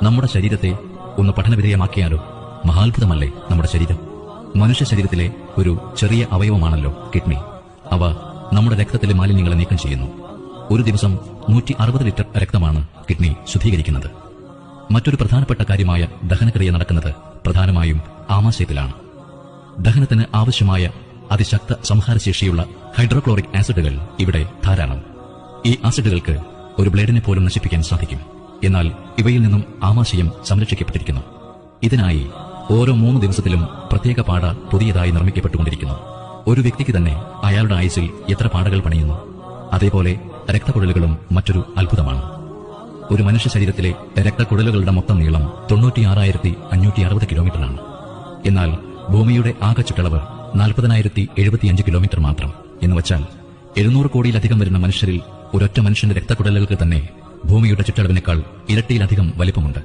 നമ്മുടെ ശരീരത്തെ ഒന്ന് പഠനവിധേയമാക്കിയാലോ? മഹാത്ഭുതമല്ലേ നമ്മുടെ ശരീരം? മനുഷ്യ ശരീരത്തിലെ ഒരു ചെറിയ അവയവമാണല്ലോ കിഡ്നി. അവ നമ്മുടെ രക്തത്തിലെ മാലിന്യങ്ങളെ നീക്കം ചെയ്യുന്നു. ഒരു ദിവസം 160 ലിറ്റർ രക്തമാണ് കിഡ്നി ശുദ്ധീകരിക്കുന്നത്. മറ്റൊരു പ്രധാനപ്പെട്ട കാര്യമായ ദഹനക്രിയ നടക്കുന്നത് പ്രധാനമായും ആമാശയത്തിലാണ്. ദഹനത്തിന് ആവശ്യമായ അതിശക്ത സംഹാരശേഷിയുള്ള ഹൈഡ്രോക്ലോറിക് ആസിഡുകൾ ഇവിടെ ധാരാളം. ഈ ആസിഡുകൾക്ക് ഒരു ബ്ലേഡിനെ പോലും നശിപ്പിക്കാൻ സാധിക്കും. എന്നാൽ ഇവയിൽ നിന്നും ആമാശയം സംരക്ഷിക്കപ്പെട്ടിരിക്കുന്നു. ഇതിനായി ഓരോ 3 ദിവസത്തിലും പ്രത്യേക പാട പുതിയതായി നിർമ്മിക്കപ്പെട്ടുകൊണ്ടിരിക്കുന്നു. ഒരു വ്യക്തിക്ക് തന്നെ അയാളുടെ ആയുസ്സിൽ എത്ര പാടകൾ പണിയുന്നു? അതേപോലെ രക്തക്കുഴലുകളും മറ്റൊരു അത്ഭുതമാണ്. ഒരു മനുഷ്യ ശരീരത്തിലെ രക്തക്കുഴലുകളുടെ മൊത്തം നീളം 96,560 കിലോമീറ്ററാണ്. എന്നാൽ ഭൂമിയുടെ ആകെ ചുറ്റളവ് 40,075 കിലോമീറ്റർ മാത്രം. എന്നുവച്ചാൽ 700 കോടിയിലധികം വരുന്ന മനുഷ്യരിൽ ഒരൊറ്റ മനുഷ്യന്റെ രക്തക്കുഴലുകൾക്ക് തന്നെ ഭൂമിയുടെ ചുറ്റളവിനേക്കാൾ ഇരട്ടിയിലധികം വലിപ്പമുണ്ട്.